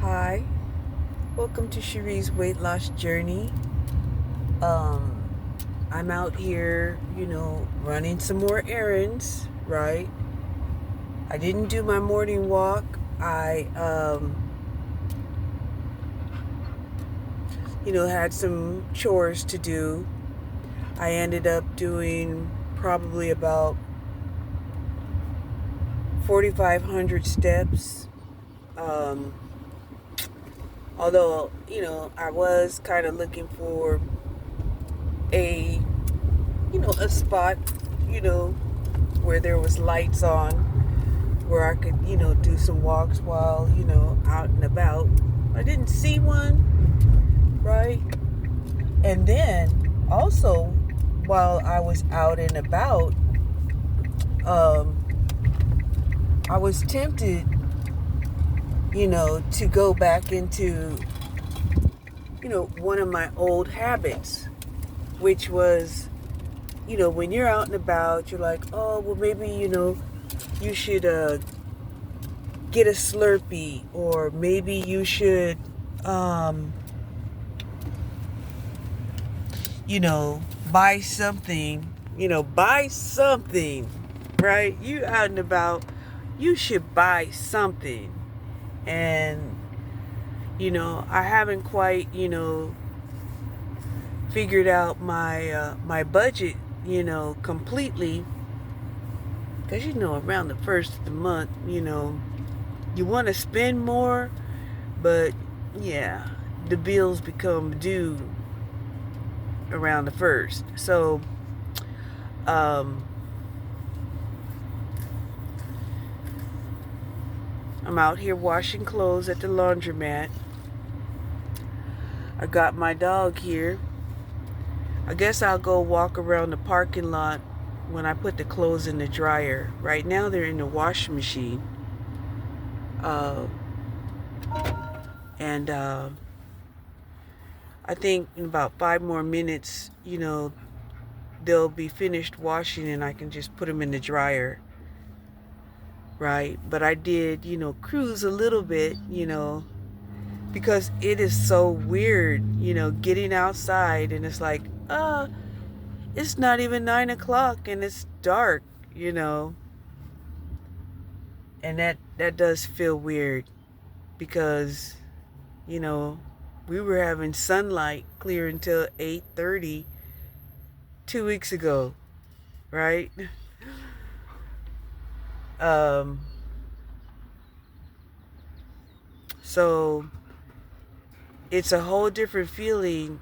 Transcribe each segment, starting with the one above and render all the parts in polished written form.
Hi, welcome to Cherie's weight loss journey. Um, I'm out here, running some more errands, right? I didn't do my morning walk. I had some chores to do. I ended up doing probably about 4,500 steps. Um, although, I was kind of looking for a, a spot, you know, where there was lights on, where I could, do some walks while, out and about. I didn't see one, right? And then also, while I was out and about, um, I was tempted, to go back into, one of my old habits, which was, when you're out and about, you're like, oh, well, maybe, you should get a Slurpee, or maybe you should, um, you know, buy something, right? You out and about, you should buy something. And, I haven't quite, figured out my budget, completely. Because, around the first of the month, you want to spend more, but yeah, the bills become due around the first. So, um, I'm out here washing clothes at the laundromat. I got my dog here. I guess I'll go walk around the parking lot when I put the clothes in the dryer. Right now they're in the washing machine. Uh, and I think in about 5 more minutes, they'll be finished washing and I can just put them in the dryer. Right? But I did, cruise a little bit, because it is so weird, getting outside and it's like, it's not even 9 o'clock and it's dark, and that does feel weird because, you know, we were having sunlight clear until 8:30 2 weeks ago, right? Um, so it's a whole different feeling,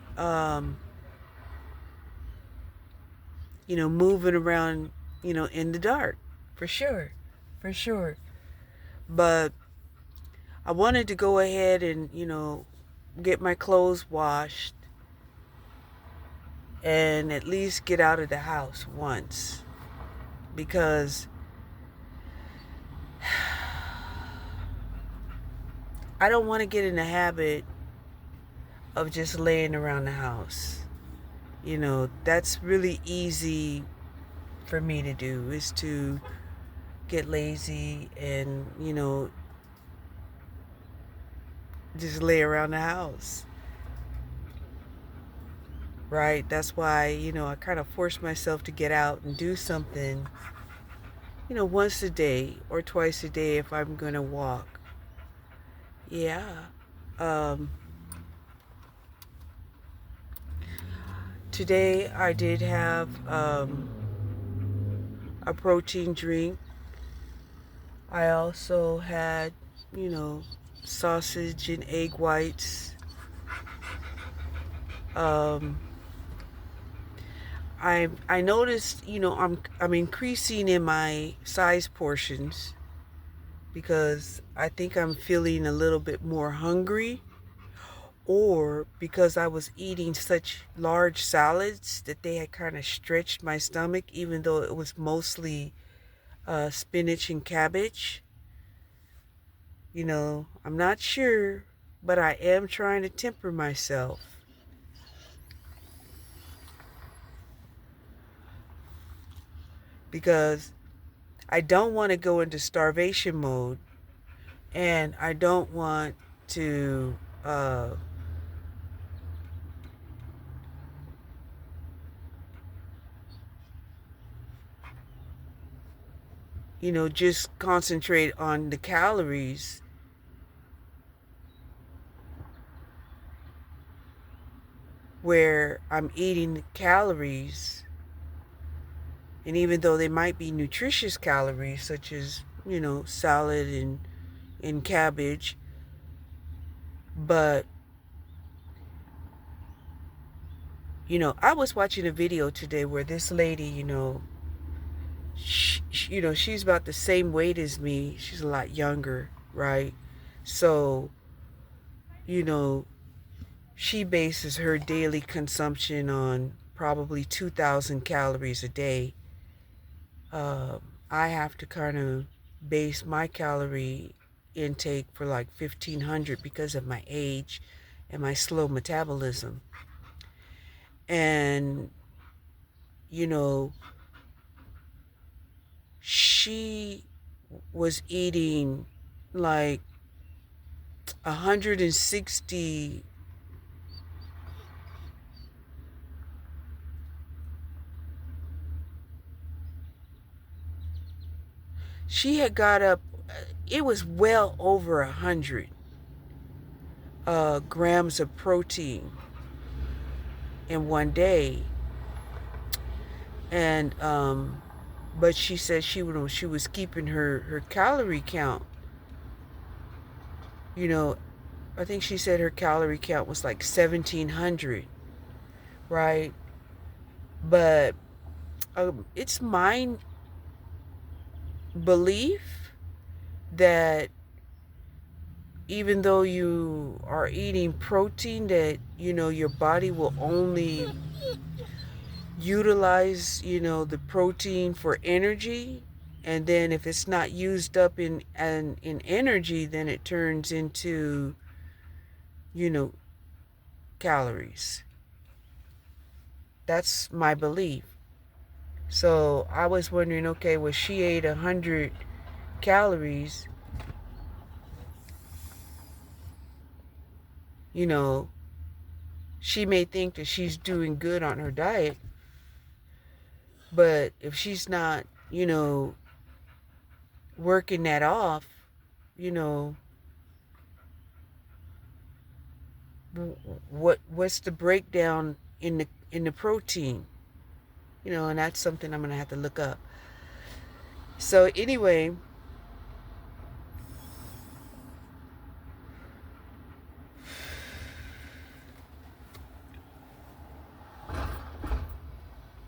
moving around, in the dark, for sure, for sure. But I wanted to go ahead and, get my clothes washed and at least get out of the house once, because I don't want to get in the habit of just laying around the house. That's really easy for me to do, is to get lazy and, just lay around the house. Right? That's why, I kind of force myself to get out and do something, once a day or twice a day if I'm going to walk. Yeah. Um, Today I did have a protein drink. I also had, you know, sausage and egg whites. Um, I noticed, I'm increasing in my size portions because I think I'm feeling a little bit more hungry, or because I was eating such large salads that they had kind of stretched my stomach, even though it was mostly spinach and cabbage. I'm not sure, but I am trying to temper myself because I don't want to go into starvation mode, and I don't want to just concentrate on the calories, where I'm eating calories, and even though they might be nutritious calories, such as, salad and cabbage, but, I was watching a video today where this lady, she's about the same weight as me. She's a lot younger, right? So, you know, she bases her daily consumption on probably 2,000 calories a day. I have to kind of base my calorie intake for like 1,500 because of my age and my slow metabolism. And, you know, she was eating like 160. She had got up, it was well over 100 grams of protein in one day. And but she said she was keeping her calorie count. I think she said her calorie count was like 1,700, right? But it's my belief that even though you are eating protein, that your body will only utilize the protein for energy, and then if it's not used up in energy, then it turns into you know calories. That's my belief. So I was wondering, okay, well, she ate 100 calories, she may think that she's doing good on her diet, but if she's not working that off, you know what's the breakdown in the protein, and that's something I'm gonna have to look up. So anyway,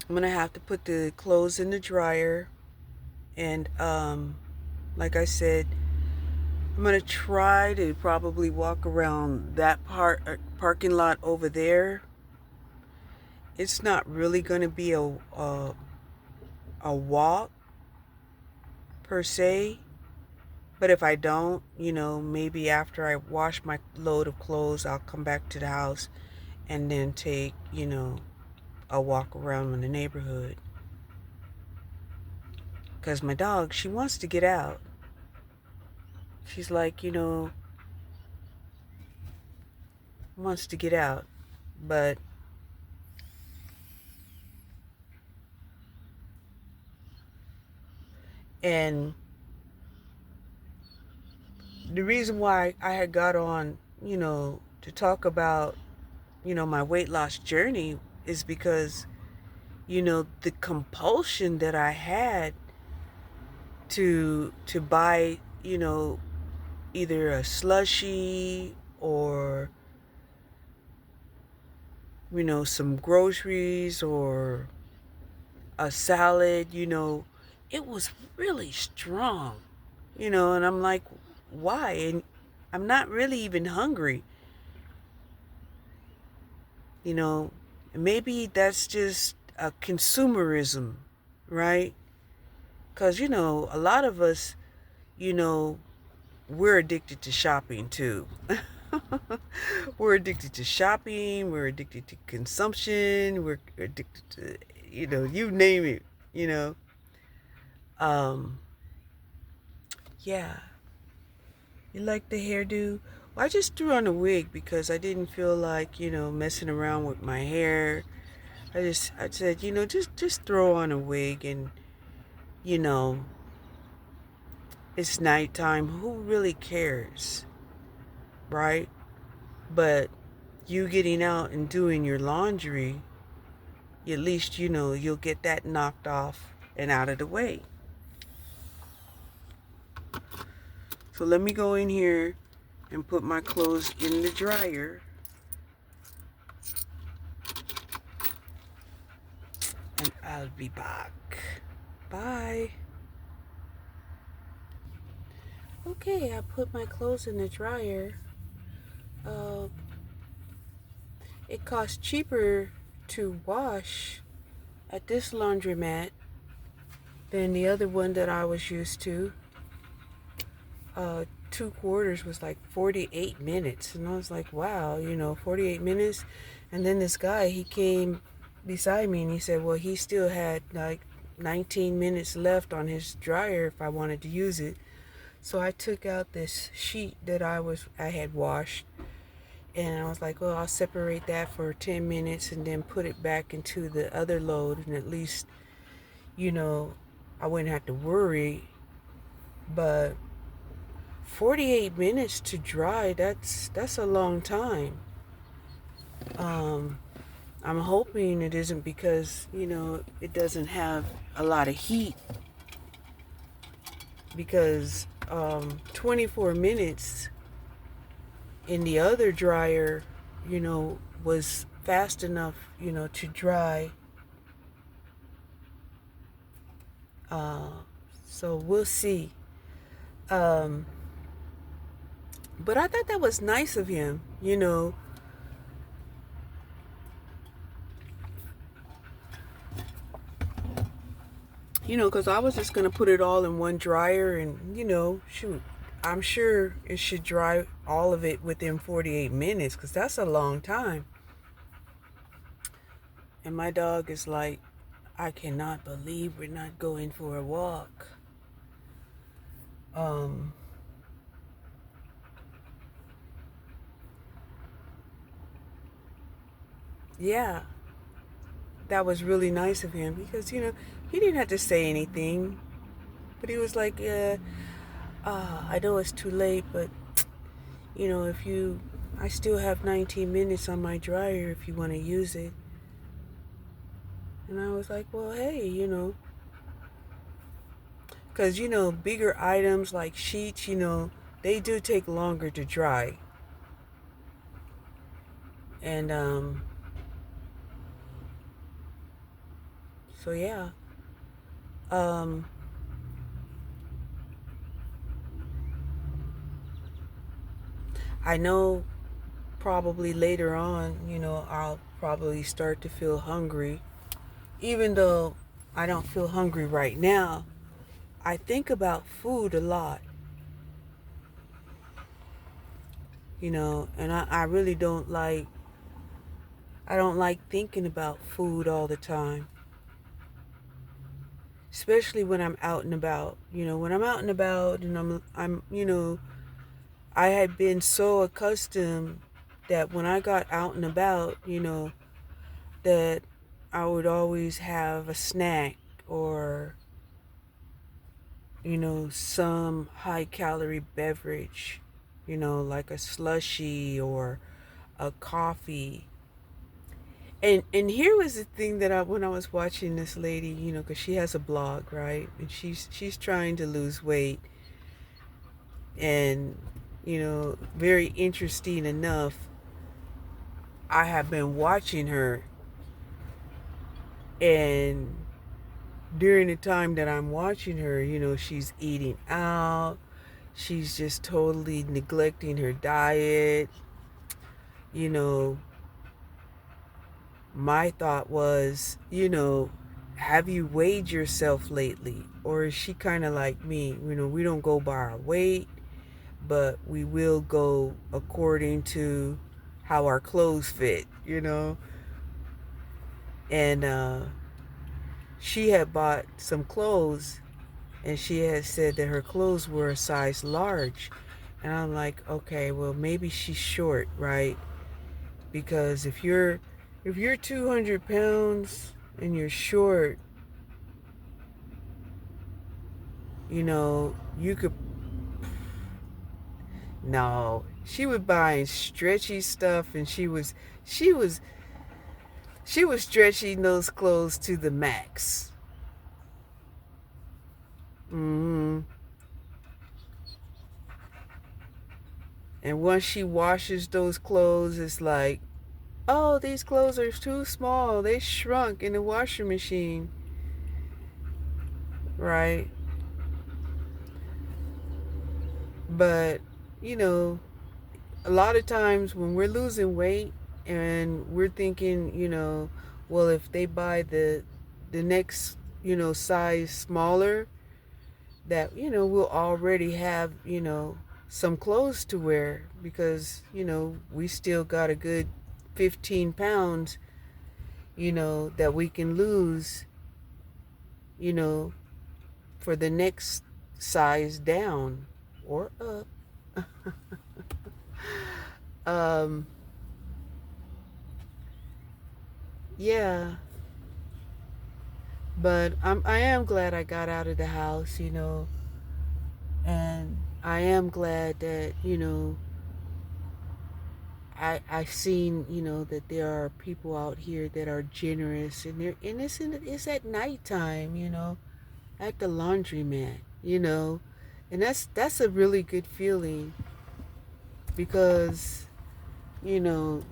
I'm gonna have to put the clothes in the dryer, and like I said, I'm gonna try to probably walk around that parking lot over there. It's not really gonna be a walk per se, but if I don't, maybe after I wash my load of clothes, I'll come back to the house and then take a walk around in the neighborhood, because my dog, she wants to get out. She's like, wants to get out, but and the reason why I had got on, to talk about, my weight loss journey is because, the compulsion that I had to buy, either a slushie or, some groceries or a salad, it was really strong, and I'm like, why? And I'm not really even hungry, maybe that's just a consumerism, right? Because, a lot of us, you know, we're addicted to shopping too. We're addicted to shopping, we're addicted to consumption, we're addicted to, you name it, you know. Um, yeah. You like the hairdo? Well, I just threw on a wig because I didn't feel like, messing around with my hair. I said, just throw on a wig and, you know, it's nighttime. Who really cares, right? But you getting out and doing your laundry, at least, you'll get that knocked off and out of the way. So let me go in here and put my clothes in the dryer. And I'll be back. Bye. Okay, I put my clothes in the dryer. Uh, it costs cheaper to wash at this laundromat than the other one that I was used to. 2 quarters was like 48 minutes. And I was like, wow, 48 minutes. And then this guy, he came beside me and he said, well, he still had like 19 minutes left on his dryer if I wanted to use it. So I took out this sheet that I had washed, and I was like, well, I'll separate that for 10 minutes and then put it back into the other load, and at least, I wouldn't have to worry. But 48 minutes to dry, that's a long time. I'm hoping it isn't because, it doesn't have a lot of heat, because 24 minutes in the other dryer, was fast enough, to dry. So we'll see. But I thought that was nice of him, because I was just going to put it all in one dryer and, shoot, I'm sure it should dry all of it within 48 minutes, because that's a long time. And my dog is like, I cannot believe we're not going for a walk. Yeah, that was really nice of him because, he didn't have to say anything. But he was like, I know it's too late, but, I still have 19 minutes on my dryer if you want to use it. And I was like, well, hey, because, bigger items like sheets, they do take longer to dry. And, so yeah. I know probably later on, I'll probably start to feel hungry. Even though I don't feel hungry right now, I think about food a lot, and I really I don't like thinking about food all the time. Especially when I'm out and about. When I'm out and about and I had been so accustomed that when I got out and about, that I would always have a snack or, some high calorie beverage, like a slushie or a coffee. And here was the thing that when I was watching this lady, because she has a blog, right? And she's trying to lose weight. And, very interesting enough, I have been watching her, and during the time that I'm watching her, she's eating out. She's just totally neglecting her diet. My thought was, have you weighed yourself lately? Or is she kind of like me? We don't go by our weight, but we will go according to how our clothes fit, And she had bought some clothes, and she had said that her clothes were a size large. And I'm like, okay, well, maybe she's short, right? Because if you're 200 pounds and you're short, you could. No, she was buying stretchy stuff, and she was she was stretching those clothes to the max. hmm And once she washes those clothes, it's like, oh, these clothes are too small. They shrunk in the washing machine, right? But, you know, a lot of times when we're losing weight and we're thinking, well, if they buy the next, size smaller, that, we'll already have, some clothes to wear because, we still got a good 15 pounds, that we can lose, you know, for the next size down or up. um, yeah, but I am glad I got out of the house, and I am glad that, I've seen, that there are people out here that are generous, and it's at nighttime, at the laundromat, and that's a really good feeling because, you know,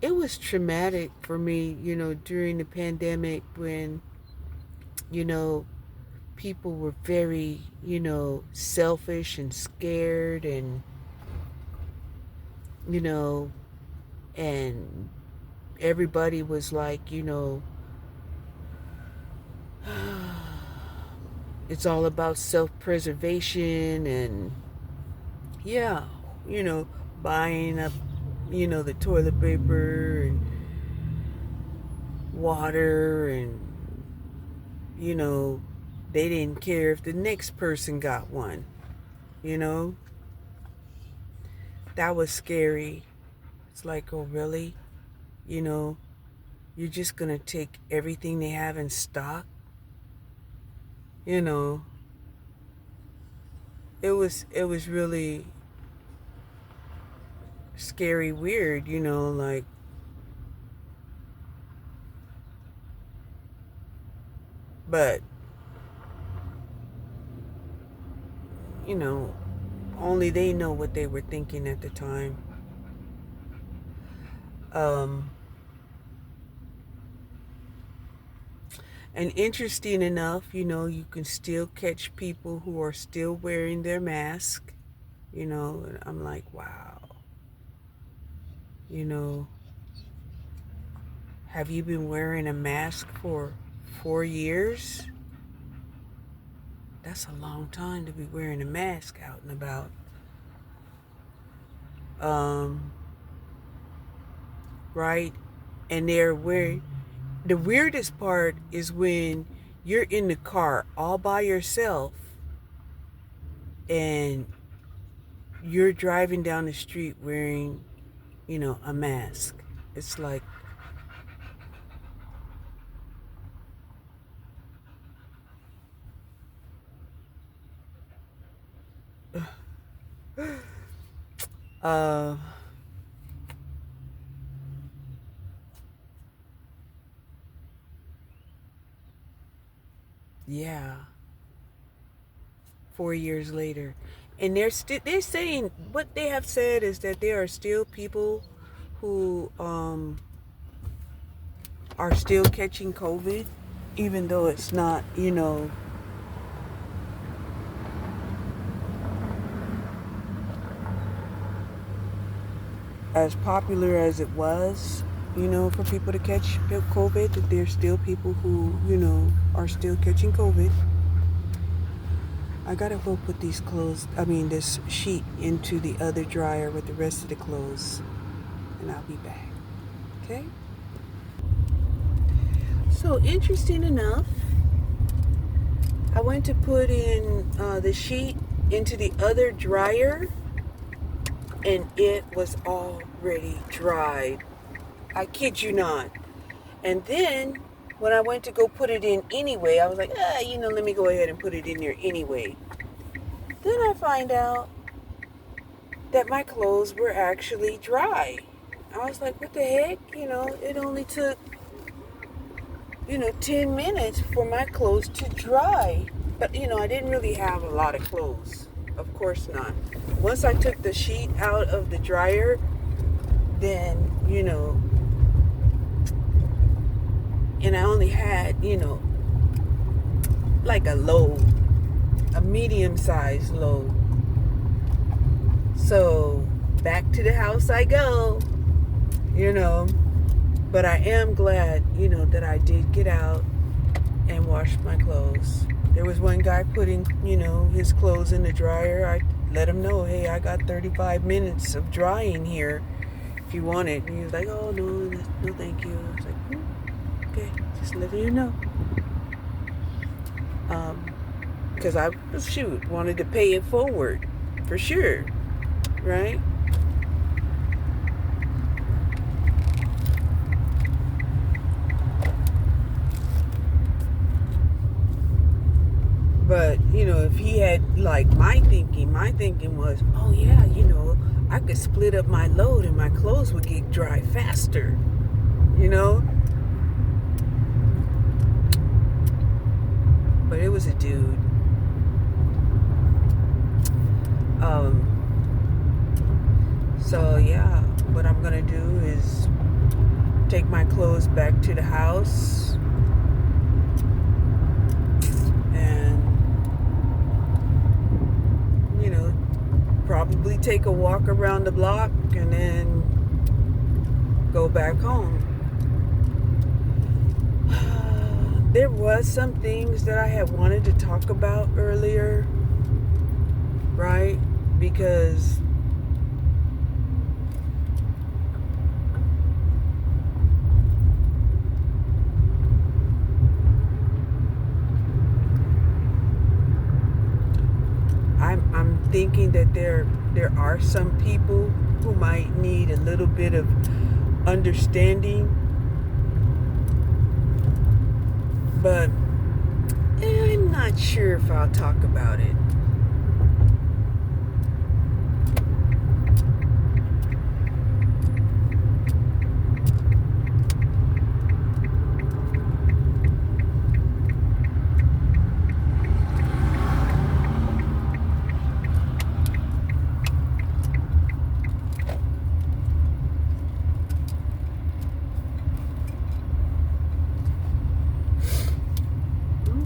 it was traumatic for me, during the pandemic when, you know, people were very, selfish and scared and, you know, and everybody was like, it's all about self-preservation and, yeah, you know, buying up, the toilet paper and water and, you know, they didn't care if the next person got one, you know. That was scary. It's like, oh, really? You know, you're just going to take everything they have in stock? You know, it was really scary, weird, like, but, you know, only they know what they were thinking at the time. Um, and interesting enough, you can still catch people who are still wearing their mask, and I'm like, wow, you know, have you been wearing a mask for 4 years? That's a long time to be wearing a mask out and about. Um, right? And they're wearing, the weirdest part is when you're in the car all by yourself and you're driving down the street wearing, a mask. It's like, uh, yeah, 4 years later. And they're saying, what they have said is that there are still people who are still catching COVID, even though it's not, as popular as it was, for people to catch COVID, that there's still people who, are still catching COVID. I gotta go put this sheet into the other dryer with the rest of the clothes, and I'll be back. Okay? So, interesting enough, I went to put in the sheet into the other dryer, and it was already dried. I kid you not. And then when I went to go put it in anyway, I was like, let me go ahead and put it in there anyway. Then I find out that my clothes were actually dry. I was like, what the heck? It only took, 10 minutes for my clothes to dry. But, I didn't really have a lot of clothes. Of course not. Once I took the sheet out of the dryer, then, and I only had, like a load, a medium-sized load. So back to the house I go, but I am glad, that I did get out and wash my clothes. There was one guy putting, his clothes in the dryer. I let him know, hey, I got 35 minutes of drying here if you want it. And he was like, oh, no, thank you. I was like, okay, just letting you know. Because I, wanted to pay it forward for sure, right? But, if he had like my thinking was, oh yeah, I could split up my load and my clothes would get dry faster, But it was a dude. So yeah, what I'm gonna do is take my clothes back to the house and probably take a walk around the block and then go back home. There was some things that I had wanted to talk about earlier, right? Because I'm thinking that there are some people who might need a little bit of understanding, but I'm not sure if I'll talk about it.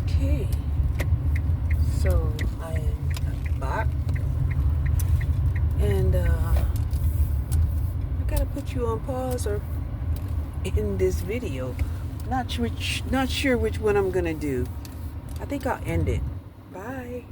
Okay, so I am back, and I gotta put you on pause or in this video. Not sure which one I'm gonna do. I think I'll end it. Bye.